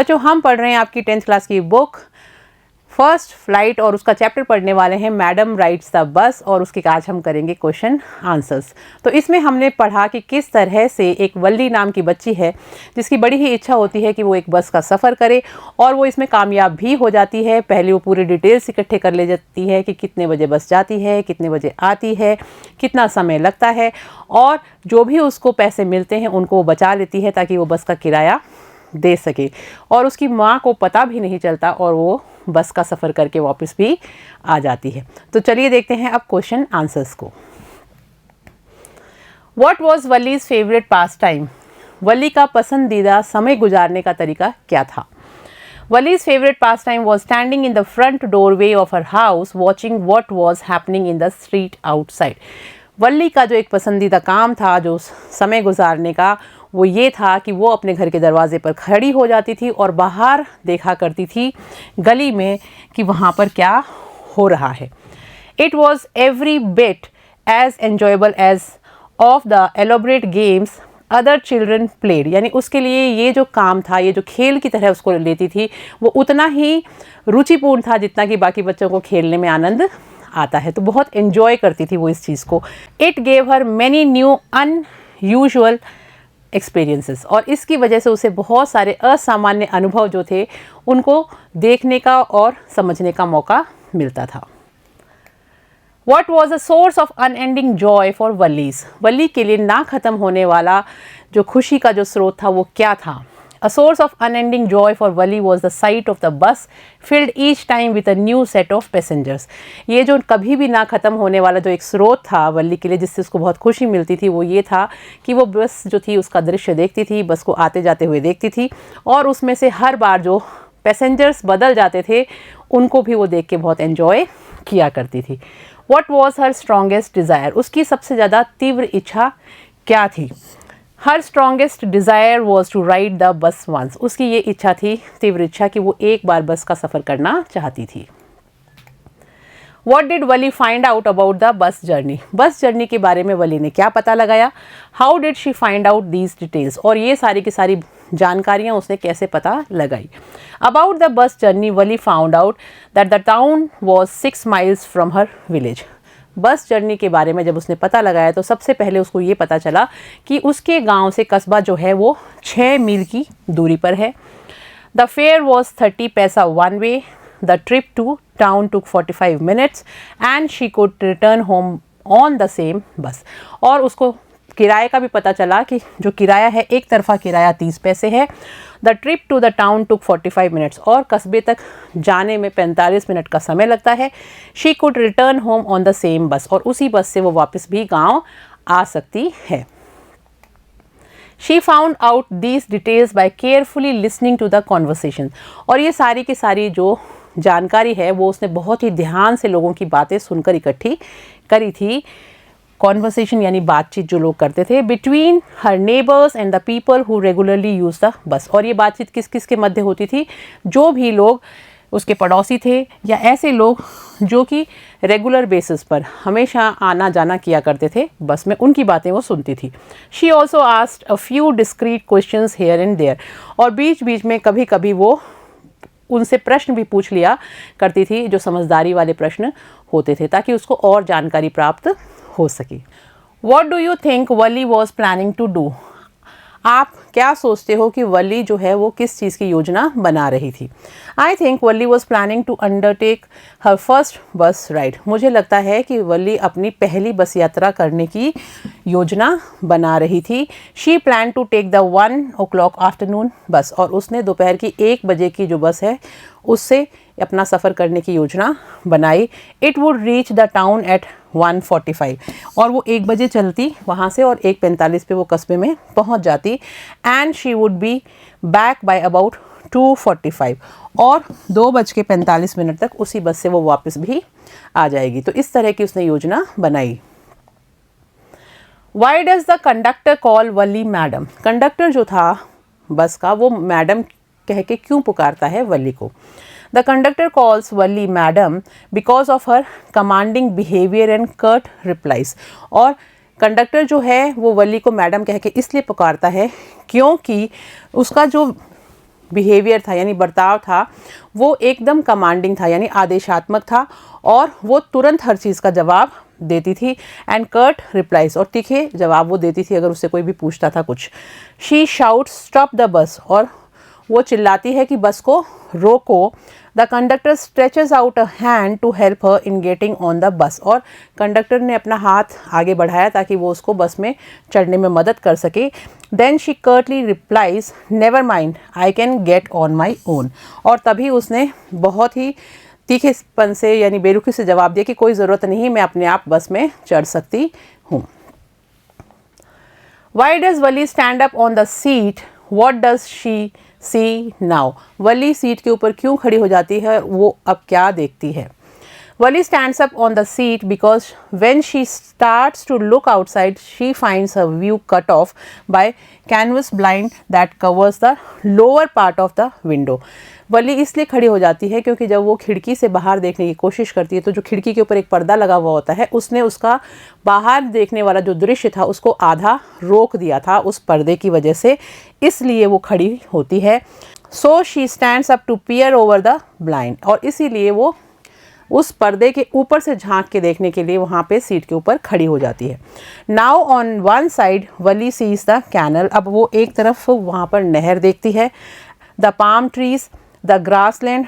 बच्चों हम पढ़ रहे हैं आपकी 10th क्लास की बुक फर्स्ट फ्लाइट और उसका चैप्टर पढ़ने वाले हैं मैडम राइड्स द बस और उसके आज हम करेंगे क्वेश्चन आंसर्स। तो इसमें हमने पढ़ा कि किस तरह से एक वल्ली नाम की बच्ची है जिसकी बड़ी ही इच्छा होती है कि वो एक बस का सफ़र करे और वो इसमें कामयाब भी हो जाती है। पहले वो पूरी डिटेल्स इकट्ठे कर ले जाती है कि कितने बजे बस जाती है, कितने बजे आती है, कितना समय लगता है और जो भी उसको पैसे मिलते हैं उनको वो बचा लेती है ताकि वो बस का किराया दे सके। और उसकी माँ को पता भी नहीं चलता और वो बस का सफ़र करके वापस भी आ जाती है। तो चलिए देखते हैं अब क्वेश्चन आंसर्स को। What was Valli's favourite pastime? Valli का पसंदीदा समय गुजारने का तरीका क्या था? Valli's favourite pastime was standing in the front doorway of her house watching what was happening in the street outside. Valli का जो एक पसंदीदा काम था जो समय गुजारने का वो ये था कि वो अपने घर के दरवाजे पर खड़ी हो जाती थी और बाहर देखा करती थी गली में कि वहाँ पर क्या हो रहा है। It was every bit as enjoyable as of the elaborate games other children played. यानी उसके लिए ये जो काम था, ये जो खेल की तरह उसको लेती थी, वो उतना ही रुचिपूर्ण था जितना कि बाकी बच्चों को खेलने में आनंद आता है। तो बहुत एंजॉय करती थी वो इस चीज़ को। It gave her many new unusual experiences और इसकी वजह से उसे बहुत सारे असामान्य अनुभव जो थे उनको देखने का और समझने का मौका मिलता था। What was a source of unending joy for वलीज? वली के लिए ना ख़त्म होने वाला जो खुशी का जो स्रोत था वो क्या था? A source of unending joy for Wali was the sight of the bus filled each time with a new set of passengers. ये जो कभी भी ना ख़त्म होने वाला जो एक स्रोत था वली के लिए जिससे उसको बहुत खुशी मिलती थी वो ये था कि वो बस जो थी उसका दृश्य देखती थी, बस को आते जाते हुए देखती थी और उसमें से हर बार जो पैसेंजर्स बदल जाते थे उनको भी वो देख के बहुत एंजॉय किया करती थी। What was her strongest desire? उसकी सबसे ज़्यादा तीव्र इच्छा क्या थी? Her strongest desire was to ride the bus once. उसकी ये इच्छा थी, तीव्र इच्छा, कि वो एक बार बस का सफ़र करना चाहती थी। What did Wali find out about the bus journey? Bus journey के बारे में वली ने क्या पता लगाया? How did she find out these details? और ये सारी की सारी जानकारियाँ उसने कैसे पता लगाई? About the bus journey Wali found out that the town was 6 miles from her village. Bus journey के बारे में जब उसने पता लगाया तो सबसे पहले उसको ये पता चला कि उसके गांव से कस्बा जो है वो 6 मील की दूरी पर है। The fair was 30 paisa one way. The trip to town took 45 minutes and she could return home on the same bus. और उसको किराए का भी पता चला कि जो किराया है एक तरफा किराया 30 पैसे है। The trip to the town took 45 minutes और कस्बे तक जाने में 45 मिनट का समय लगता है। She could return home on the same bus और उसी बस से वो वापस भी गांव आ सकती है। She found out these details by carefully listening to the conversation. और ये सारी की सारी जो जानकारी है वो उसने बहुत ही ध्यान से लोगों की बातें सुनकर इकट्ठी करी थी। कॉन्वर्सेशन यानी बातचीत जो लोग करते थे between her neighbours and the people who regularly use the bus. और ये बातचीत किस किस के मध्य होती थी? जो भी लोग उसके पड़ोसी थे या ऐसे लोग जो कि रेगुलर बेसिस पर हमेशा आना जाना किया करते थे बस में, उनकी बातें वो सुनती थी। She also asked a few discreet questions here and there. और बीच बीच में कभी कभी वो उनसे प्रश्न भी पूछ लिया करती थी जो समझदारी वाले प्रश्न होते थे ताकि उसको और जानकारी प्राप्त हो सके। What do you think Wali was planning to do? आप क्या सोचते हो कि वली जो है वो किस चीज़ की योजना बना रही थी? I think Valli was planning to undertake her first bus ride. मुझे लगता है कि वली अपनी पहली बस यात्रा करने की योजना बना रही थी। She plan to take the 1 o'clock afternoon bus और उसने दोपहर की 1 बजे की जो बस है उससे अपना सफ़र करने की योजना बनाई। It would reach the town eight 1:45 और वो 1 बजे चलती वहाँ से और 1:45 पे वो कस्बे में पहुँच जाती। And she would be back by about 2:45 और 2:45 तक उसी बस से वो वापस भी आ जाएगी। तो इस तरह की उसने योजना बनाई। Why does the conductor call Wali madam? Conductor जो था बस का वो मैडम कह के क्यों पुकारता है वली को? The conductor calls Valli madam because of her commanding behaviour and curt replies. और कंडक्टर जो है वो वली को मैडम कह के इसलिए पुकारता है क्योंकि उसका जो बिहेवियर था यानी बर्ताव था वो एकदम कमांडिंग था यानी आदेशात्मक था और वो तुरंत हर चीज़ का जवाब देती थी। एंड कर्ट रिप्लाइज, और तीखे जवाब वो देती थी अगर उससे कोई भी पूछता था कुछ। She shout stop the bus, और वो चिल्लाती है कि बस को रोको। The conductor stretches out a hand to help her in getting on the bus, और कंडक्टर ने अपना हाथ आगे बढ़ाया ताकि वो उसको बस में चढ़ने में मदद कर सके। Then she curtly replies never mind I can get on my own, और तभी उसने बहुत ही तीखेपन से यानी बेरुखी से जवाब दिया कि कोई ज़रूरत नहीं, मैं अपने आप बस में चढ़ सकती हूँ। Why does Wali stand up on the seat? What does she see now? Wali seat के ऊपर क्यों खड़ी हो जाती है, वो अब क्या देखती है? Wali stands up on the seat because when she starts to look outside, she finds her view cut off by canvas blind that covers the lower part of the window. वली इसलिए खड़ी हो जाती है क्योंकि जब वो खिड़की से बाहर देखने की कोशिश करती है तो जो खिड़की के ऊपर एक पर्दा लगा हुआ होता है उसने उसका बाहर देखने वाला जो दृश्य था उसको आधा रोक दिया था उस पर्दे की वजह से, इसलिए वो खड़ी होती है। So she stands up to peer over the blind, और इसीलिए वो उस पर्दे के ऊपर से झांक के देखने के लिए वहाँ पे सीट के ऊपर खड़ी हो जाती है। Now on one side Valli sees the canal, अब वो एक तरफ वहाँ पर नहर देखती है। The palm trees, the grass land,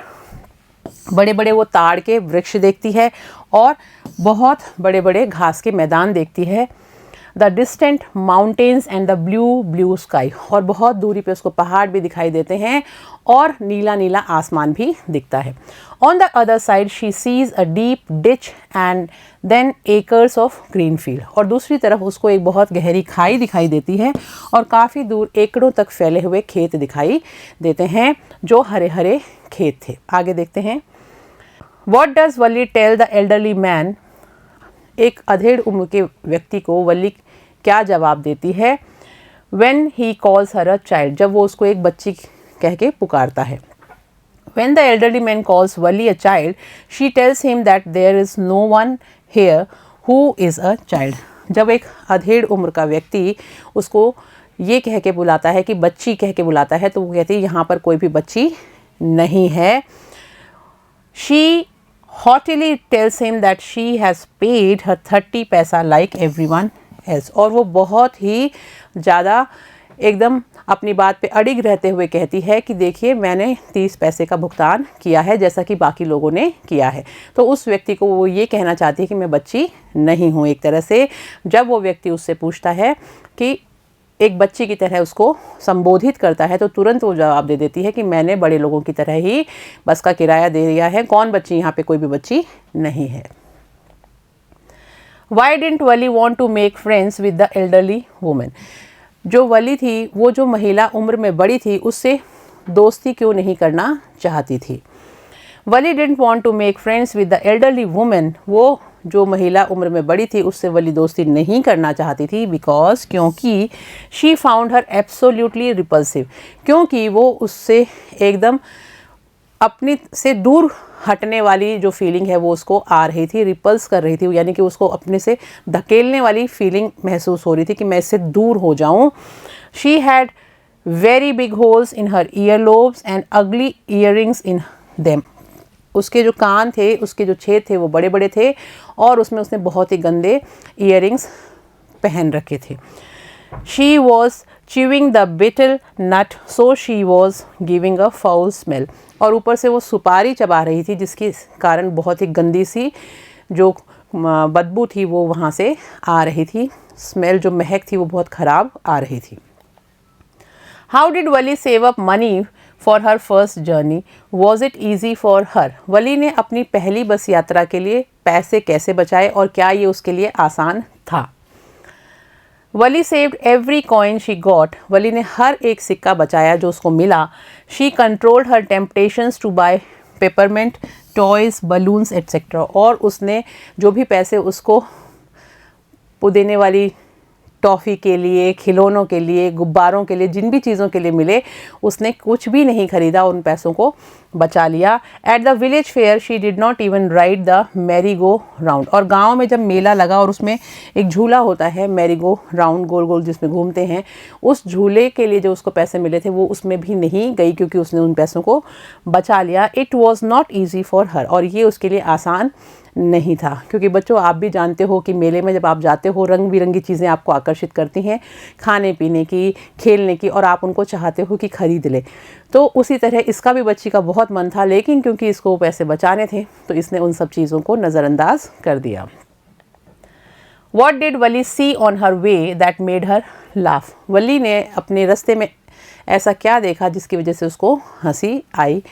बड़े बड़े वो ताड़ के वृक्ष देखती है और बहुत बड़े बड़े घास के मैदान देखती है। The distant mountains and the blue sky, और बहुत दूरी पे उसको पहाड़ भी दिखाई देते हैं और नीला नीला आसमान भी दिखता है। On the other side she sees a deep ditch and then acres of green field, और दूसरी तरफ उसको एक बहुत गहरी खाई दिखाई देती है और काफ़ी दूर एकड़ों तक फैले हुए खेत दिखाई देते हैं जो हरे हरे खेत थे। आगे देखते हैं। What does Valli tell the elderly man, एक अधेड़ उम्र के व्यक्ति को वली क्या जवाब देती है। When he calls her a child, जब वो उसको एक बच्ची कह के पुकारता है। When the elderly man calls Valli a child she tells him that there is no one here who is a child, जब एक अधेड़ उम्र का व्यक्ति उसको ये कह के बुलाता है कि बच्ची कह के बुलाता है तो वो कहती है यहाँ पर कोई भी बच्ची नहीं है। She haughtily tells him that she has paid her 30 पैसा like everyone else, और वो बहुत ही ज़्यादा एकदम अपनी बात पे अड़िग रहते हुए कहती है कि देखिए मैंने 30 पैसे का भुगतान किया है जैसा कि बाकी लोगों ने किया है। तो उस व्यक्ति को वो ये कहना चाहती है कि मैं बच्ची नहीं हूँ। एक तरह से जब वो व्यक्ति उससे पूछता है कि एक बच्ची की तरह उसको संबोधित करता है तो तुरंत वो जवाब दे देती है कि मैंने बड़े लोगों की तरह ही बस का किराया दे दिया है, कौन बच्ची, यहाँ पे कोई भी बच्ची नहीं है। Why didn't Wali want to make friends with the elderly woman, जो वली थी वो जो महिला उम्र में बड़ी थी उससे दोस्ती क्यों नहीं करना चाहती थी। Valli didn't want to make friends with the elderly women, वो जो महिला उम्र में बड़ी थी उससे वली दोस्ती नहीं करना चाहती थी बिकॉज, क्योंकि she found her absolutely repulsive, क्योंकि वो उससे एकदम अपनी से दूर हटने वाली जो फीलिंग है वो उसको आ रही थी, रिपल्स कर रही थी, यानी कि उसको अपने से धकेलने वाली फीलिंग महसूस हो रही थी कि मैं इससे दूर हो जाऊं। She had very big holes in her year lobes and अगली ईयरिंग्स इन देम, उसके जो कान थे उसके जो छेद थे वो बड़े बड़े थे और उसमें उसने बहुत ही गंदे ईयरिंग्स पहन रखे थे। She was chewing the betel nut so she was giving a foul smell, और ऊपर से वो सुपारी चबा रही थी जिसके कारण बहुत ही गंदी सी जो बदबू थी वो वहाँ से आ रही थी, स्मेल जो महक थी वो बहुत ख़राब आ रही थी। How did Valli save up money for her first journey, was it easy for her, Valli ने अपनी पहली बस यात्रा के लिए पैसे कैसे बचाए और क्या ये उसके लिए आसान था। Valli saved every coin she got, Valli ने हर एक सिक्का बचाया जो उसको मिला। She controlled her temptations to buy peppermint toys balloons etcetera, और उसने जो भी पैसे उसको पुदीने वाली टॉफ़ी के लिए, खिलौनों के लिए, गुब्बारों के लिए, जिन भी चीज़ों के लिए मिले उसने कुछ भी नहीं खरीदा उन पैसों को बचा लिया। At the village fair she did not even ride the merry go round, और गांव में जब मेला लगा और उसमें एक झूला होता है मैरी गो राउंड, गोल गोल जिसमें घूमते हैं, उस झूले के लिए जो उसको पैसे मिले थे वो उसमें भी नहीं गई क्योंकि उसने उन पैसों को बचा लिया। It was not easy for हर, और ये उसके लिए आसान नहीं था, क्योंकि बच्चों आप भी जानते हो कि मेले में जब आप जाते हो रंग बिरंगी चीज़ें आपको आकर्षित करती हैं, खाने पीने की, खेलने की, और आप उनको चाहते हो कि खरीद ले। तो उसी तरह इसका भी बच्ची का बहुत मन था, लेकिन क्योंकि इसको पैसे बचाने थे तो इसने उन सब चीज़ों को नज़रअंदाज कर दिया। What did Wali see on her way that made her laugh? वली ने अपने रास्ते में ऐसा क्या देखा जिसकी वजह से उसको हंसी आई।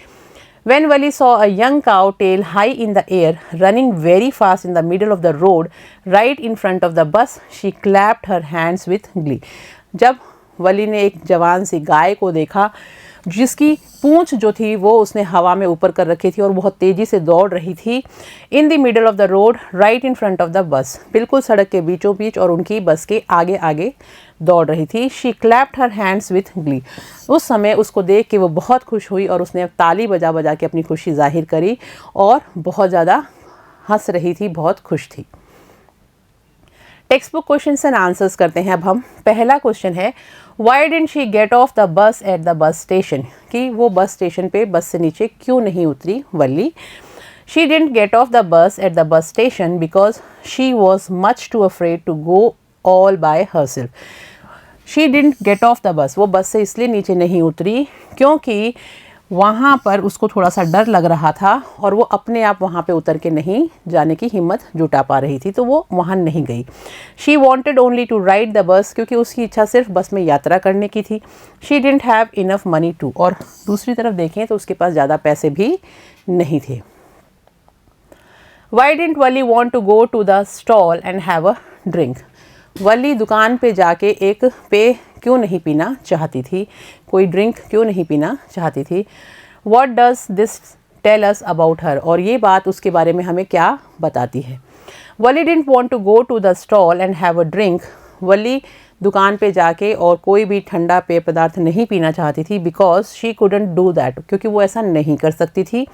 When Wali saw a young cow tail high in the air running very fast in the middle of the road right in front of the bus, she clapped her hands with glee. जब वली ने एक जवान सी गाय को देखा जिसकी पूंछ जो थी वो उसने हवा में ऊपर कर रखी थी और बहुत तेज़ी से दौड़ रही थी, इन the middle of the road right in front of the बस, बिल्कुल सड़क के बीचों बीच और उनकी बस के आगे आगे दौड़ रही थी। She clapped her hands with Glee, उस समय उसको देख के वो बहुत खुश हुई और उसने ताली बजा बजा के अपनी खुशी जाहिर करी और बहुत ज़्यादा हंस रही थी, बहुत खुश थी। Text book questions and answers करते हैं अब हम। पहला क्वेश्चन है why didn't she get off the bus at the bus station, कि वो बस स्टेशन पे बस से नीचे क्यों नहीं उतरी Valli. She didn't get off the bus at the bus station because she was much too afraid to go all by herself. She didn't get off the bus, वो बस से इसलिए नीचे नहीं उतरी क्योंकि वहाँ पर उसको थोड़ा सा डर लग रहा था और वो अपने आप वहाँ पे उतर के नहीं जाने की हिम्मत जुटा पा रही थी, तो वो वहाँ नहीं गई। She wanted only to ride the bus, क्योंकि उसकी इच्छा सिर्फ बस में यात्रा करने की थी। She didn't have enough money to, और दूसरी तरफ देखें तो उसके पास ज़्यादा पैसे भी नहीं थे। Why didn't Valli want to go to the stall and have a drink, Valli दुकान पे जाके एक पेय क्यों नहीं पीना चाहती थी, कोई ड्रिंक क्यों नहीं पीना चाहती थी। What does this tell us about her, और ये बात उसके बारे में हमें क्या बताती है। वली didn't want to go to the stall and have a drink, वली दुकान पे जाके और कोई भी ठंडा पेय पदार्थ नहीं पीना चाहती थी because she couldn't do that, क्योंकि वो ऐसा नहीं कर सकती थी।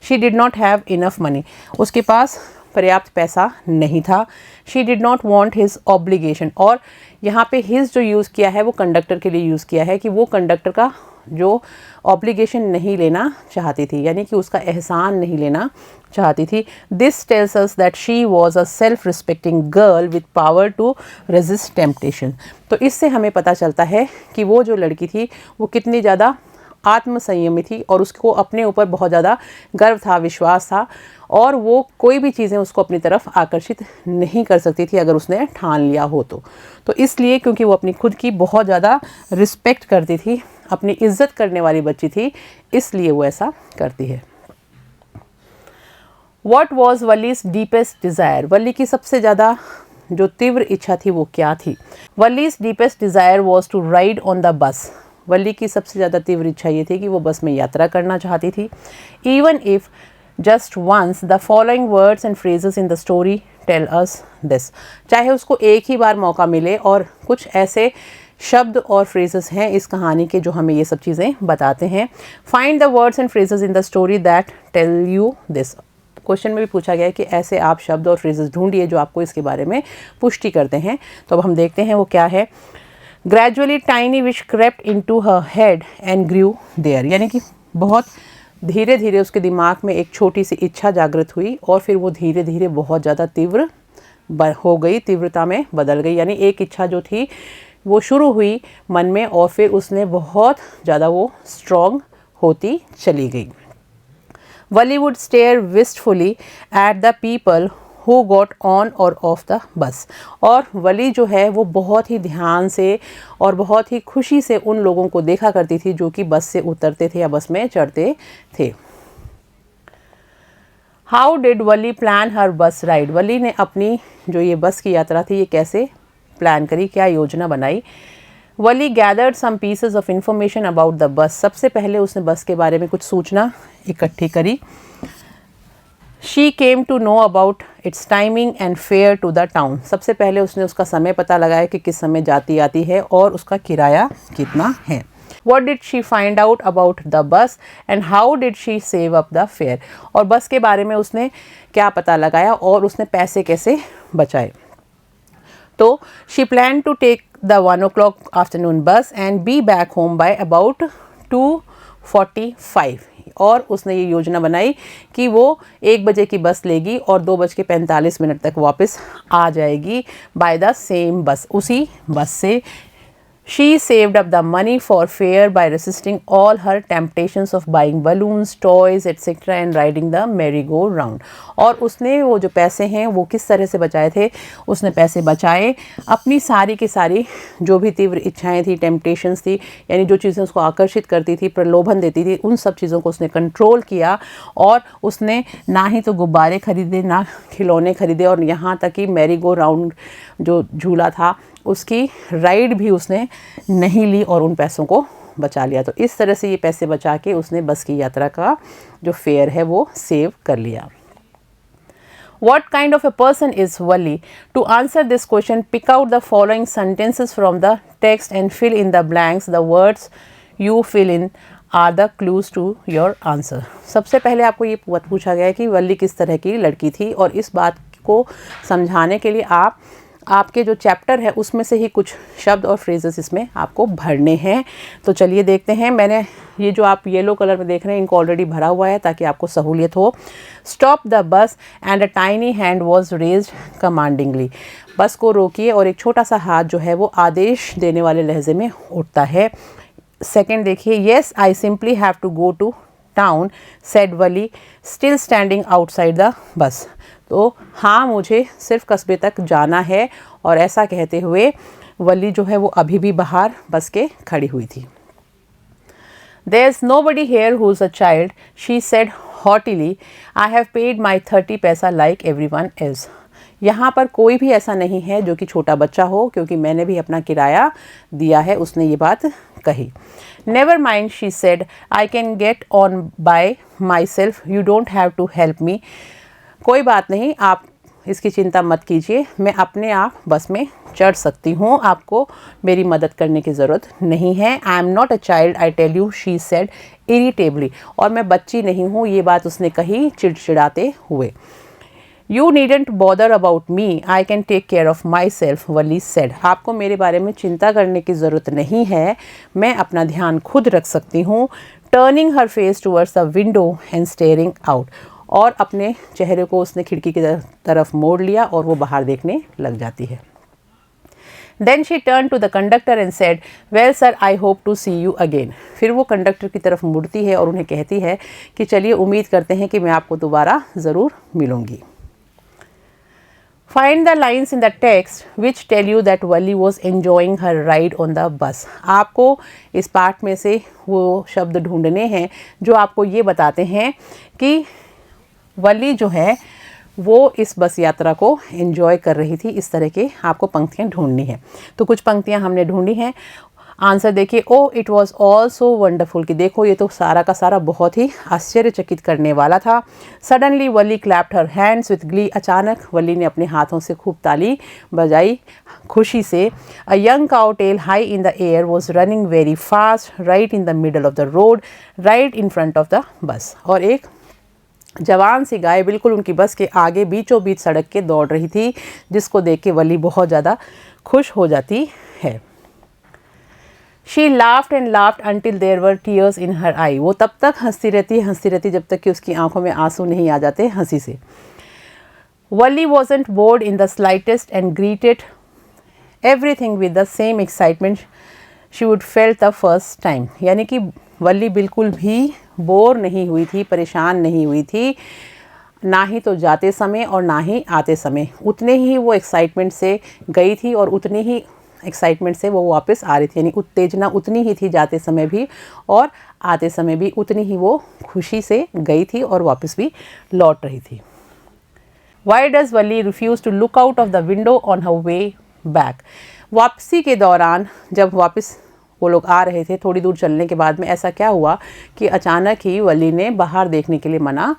She did not have enough money, उसके पास पर्याप्त पैसा नहीं था। She did not want his obligation, और यहाँ पे हिज जो यूज़ किया है वो कंडक्टर के लिए यूज़ किया है कि वो कंडक्टर का जो ऑब्लिगेशन नहीं लेना चाहती थी, यानी कि उसका एहसान नहीं लेना चाहती थी। This tells us that she was a self respecting girl with power to resist temptation. तो इससे हमें पता चलता है कि वो जो लड़की थी वो कितनी ज़्यादा आत्मसंयमी थी और उसको अपने ऊपर बहुत ज़्यादा गर्व था, विश्वास था, और वो कोई भी चीज़ें उसको अपनी तरफ आकर्षित नहीं कर सकती थी अगर उसने ठान लिया हो तो इसलिए क्योंकि वो अपनी खुद की बहुत ज़्यादा रिस्पेक्ट करती थी, अपनी इज्जत करने वाली बच्ची थी, इसलिए वो ऐसा करती है। What was वलीज डीपेस्ट डिज़ायर, वली की सबसे ज़्यादा जो तीव्र इच्छा थी वो क्या थी। Valli's deepest desire was to ride on the bus, Valli की सबसे ज़्यादा तीव्र इच्छा ये थी कि वो बस में यात्रा करना चाहती थी। Even if just once the following words and phrases in the story tell us this, चाहे उसको एक ही बार मौका मिले और कुछ ऐसे शब्द और फ्रेजेस हैं इस कहानी के जो हमें ये सब चीज़ें बताते हैं। Find the words and phrases in the story that tell you this, question में भी पूछा गया है कि ऐसे आप शब्द और फ्रेजेस ढूंढिए जो आपको इसके बारे में पुष्टि करते हैं। तो अब हम देखते हैं वो क्या है। Gradually tiny wish crept into her head and grew there, यानी कि बहुत धीरे धीरे उसके दिमाग में एक छोटी सी इच्छा जागृत हुई और फिर वो धीरे धीरे बहुत ज़्यादा तीव्र हो गई, तीव्रता में बदल गई। यानी एक इच्छा जो थी वो शुरू हुई मन में और फिर उसने बहुत ज़्यादा वो स्ट्रॉन्ग होती चली गई। Valli would stare wistfully at the people who got on or off the bus, और वली जो है वो बहुत ही ध्यान से और बहुत ही खुशी से उन लोगों को देखा करती थी जो कि बस से उतरते थे या बस में चढ़ते थे। हाउ डिड वली प्लान हर बस राइड, वली ने अपनी जो ये बस की यात्रा थी ये कैसे प्लान करी, क्या योजना बनाई। Valli gathered some pieces of information about the bus, सबसे पहले उसने बस के बारे में कुछ सूचना इकट्ठी करी। She came to know about its timing and fare to the town, सबसे पहले उसने उसका समय पता लगाया कि किस समय जाती आती है और उसका किराया कितना है। What did she find out about the bus and how did she save up the fare? और बस के बारे में उसने क्या पता लगाया और उसने पैसे कैसे बचाए। तो she planned to take the 1 o'clock afternoon bus and be back home by about 2:45 और उसने ये योजना बनाई कि वो 1 बजे की बस लेगी और 2:45 तक वापस आ जाएगी बाय द सेम बस, उसी बस से। She saved up the money for fare by resisting all her temptations of buying balloons, toys, etc. and riding the merry-go-round. और उसने वो जो पैसे हैं वो किस तरह से बचाए थे, उसने पैसे बचाए अपनी सारी की सारी जो भी तीव्र इच्छाएं थी, टेम्पटेशंस थी, यानी जो चीज़ें उसको आकर्षित करती थी, प्रलोभन देती थी, उन सब चीज़ों को उसने कंट्रोल किया और उसने ना ही तो गुब्बारे खरीदे, ना खिलौने खरीदे और यहाँ तक कि मैरी गो राउंड जो झूला था उसकी राइड भी उसने नहीं ली और उन पैसों को बचा लिया। तो इस तरह से ये पैसे बचा के उसने बस की यात्रा का जो फेयर है वो सेव कर लिया। What kind of a person is Valli? To answer this question, pick out the following sentences from the text and fill in the blanks. The words you fill in are the clues to your answer. सबसे पहले आपको ये पूछा गया है कि वल्ली किस तरह की लड़की थी और इस बात को समझाने के लिए आपके जो चैप्टर है उसमें से ही कुछ शब्द और फ्रेजेस इसमें आपको भरने हैं। तो चलिए देखते हैं। मैंने ये जो आप येलो कलर में देख रहे हैं इनको ऑलरेडी भरा हुआ है ताकि आपको सहूलियत हो। Stop the bus and a tiny hand was raised commandingly. Bus को रोकिए और एक छोटा सा हाथ जो है वो आदेश देने वाले लहजे में उठता है। सेकेंड देखिए, yes I simply have to go to town said Valli still standing outside the bus. तो हाँ, मुझे सिर्फ कस्बे तक जाना है और ऐसा कहते हुए वली जो है वो अभी भी बाहर बस के खड़ी हुई थी। There's nobody here who's a child, she said haughtily. I have paid my 30 पैसा like everyone else. यहाँ पर कोई भी ऐसा नहीं है जो कि छोटा बच्चा हो क्योंकि मैंने भी अपना किराया दिया है, उसने ये बात कही। Never mind, she said, I can get on by myself. You don't have to help me. कोई बात नहीं, आप इसकी चिंता मत कीजिए, मैं अपने आप बस में चढ़ सकती हूँ, आपको मेरी मदद करने की ज़रूरत नहीं है। I am not a child I tell you, she said irritably. और मैं बच्ची नहीं हूँ, ये बात उसने कही चिड़चिड़ाते हुए। You needn't bother about me, I can take care of myself, Valli said. आपको मेरे बारे में चिंता करने की ज़रूरत नहीं है, मैं अपना ध्यान खुद रख सकती हूँ। Turning her face towards the window and steering out. और अपने चेहरे को उसने खिड़की की तरफ मोड़ लिया और वो बाहर देखने लग जाती है। Then she turned to the conductor and said, "Well sir, I hope to see you again." फिर वो कंडक्टर की तरफ मुड़ती है और उन्हें कहती है कि चलिए उम्मीद करते हैं कि मैं आपको दोबारा ज़रूर मिलूँगी। Find the lines in the text which tell you that Valli was enjoying her ride on the bus. आपको इस पाठ में से वो शब्द ढूंढने हैं जो आपको ये बताते हैं कि वली जो है वो इस बस यात्रा को एंजॉय कर रही थी। इस तरह के आपको पंक्तियाँ ढूंढनी है। तो कुछ पंक्तियाँ हमने ढूंढी हैं। आंसर देखिए, oh it was all so wonderful, कि देखो ये तो सारा का सारा बहुत ही आश्चर्यचकित करने वाला था। Suddenly Wali clapped her hands with Glee, अचानक वली ने अपने हाथों से खूब ताली बजाई खुशी से। A young cow tail high in the air was running very fast right in the middle of the road right in front of the bus. और एक जवान सी गाय बिल्कुल उनकी बस के आगे बीचों बीच सड़क के दौड़ रही थी, जिसको देख के वली बहुत ज़्यादा खुश हो जाती है। She laughed and laughed until there were tears in her eye. वो तब तक हंसती रहती जब तक कि उसकी आंखों में आंसू नहीं आ जाते हंसी से। Valli wasn't bored in the slightest and greeted everything with the same excitement she would felt the first time. यानी कि वल्ली बिल्कुल भी बोर नहीं हुई थी, परेशान नहीं हुई थी, ना ही तो जाते समय और ना ही आते समय। उतने ही वो एक्साइटमेंट से गई थी और उतनी ही एक्साइटमेंट से वो वापस आ रही थी। यानी उत्तेजना उतनी ही थी जाते समय भी और आते समय भी, उतनी ही वो खुशी से गई थी और वापस भी लौट रही थी। Why does Valli refuse to look out of the window on her way back? वापसी के दौरान जब वापस वो लोग आ रहे थे, थोड़ी दूर चलने के बाद में ऐसा क्या हुआ कि अचानक ही वली ने बाहर देखने के लिए मना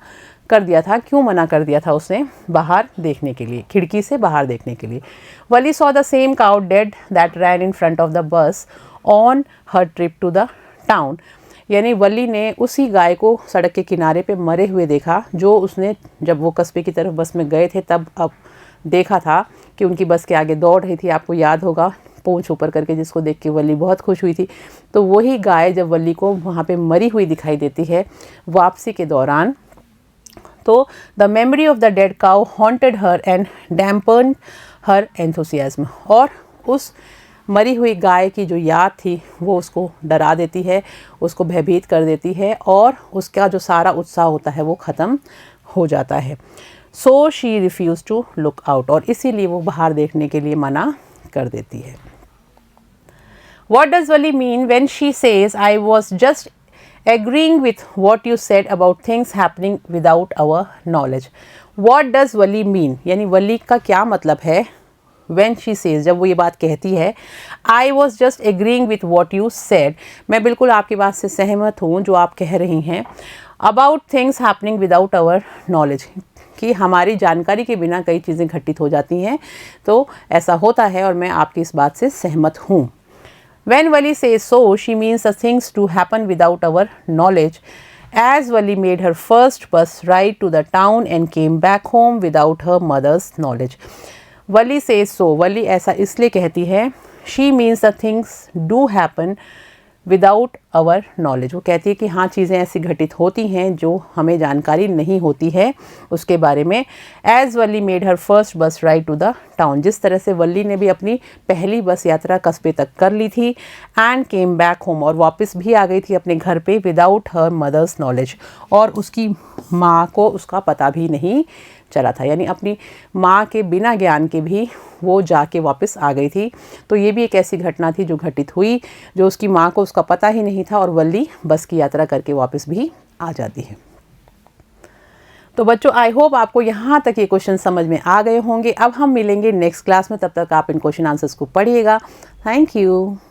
कर दिया था। क्यों मना कर दिया था उसने बाहर देखने के लिए, खिड़की से बाहर देखने के लिए? Valli saw the same cow dead that ran in front of the bus on her trip to the town. यानी वली ने उसी गाय को सड़क के किनारे पे मरे हुए देखा जो उसने जब वो कस्बे की तरफ बस में गए थे तब अब देखा था कि उनकी बस के आगे दौड़ रही थी। आपको याद होगा पूंछ ऊपर करके, जिसको देख के वली बहुत खुश हुई थी। तो वही गाय जब वली को वहाँ पे मरी हुई दिखाई देती है वापसी के दौरान, तो the memory of the dead cow haunted her and dampened her enthusiasm. और उस मरी हुई गाय की जो याद थी वो उसको डरा देती है, उसको भयभीत कर देती है और उसका जो सारा उत्साह होता है वो ख़त्म हो जाता है। So she refuse to look out, और इसीलिए वो बाहर देखने के लिए मना कर देती है। What does Wali mean when she says, I was just agreeing with what you said about things happening without our knowledge? What does Wali mean? यानी वली का क्या मतलब है when she says, जब वो ये बात कहती है I was just agreeing with what you said, मैं बिल्कुल आपकी बात से सहमत हूँ जो आप कह रही हैं, about things happening without our knowledge, कि हमारी जानकारी के बिना कई चीज़ें घटित हो जाती हैं। तो ऐसा होता है और मैं आपकी इस बात से सहमत हूँ। When Wali says so, she means the things to happen without our knowledge. As Wali made her first bus ride to the town and came back home without her mother's knowledge. Wali says so. Wali ऐसा इसलिए कहती है, she means the things do happen without our knowledge. वो कहती है कि हाँ, चीज़ें ऐसी घटित होती हैं जो हमें जानकारी नहीं होती है उसके बारे में। As Wali made her first bus ride to the town, जिस तरह से वली ने भी अपनी पहली बस यात्रा कस्बे तक कर ली थी, and came back home, और वापस भी आ गई थी अपने घर पे without her mother's knowledge, और उसकी माँ को उसका पता भी नहीं चला था। यानी अपनी माँ के बिना ज्ञान के भी वो जाके वापस आ गई थी। तो ये भी एक ऐसी घटना थी जो घटित हुई, जो उसकी माँ को उसका पता ही नहीं था, और वली बस की यात्रा करके वापस भी आ जाती है। तो बच्चों, आई होप आपको यहाँ तक ये क्वेश्चन समझ में आ गए होंगे। अब हम मिलेंगे नेक्स्ट क्लास में, तब तक आप इन क्वेश्चन आंसर्स को पढ़िएगा। Thank you.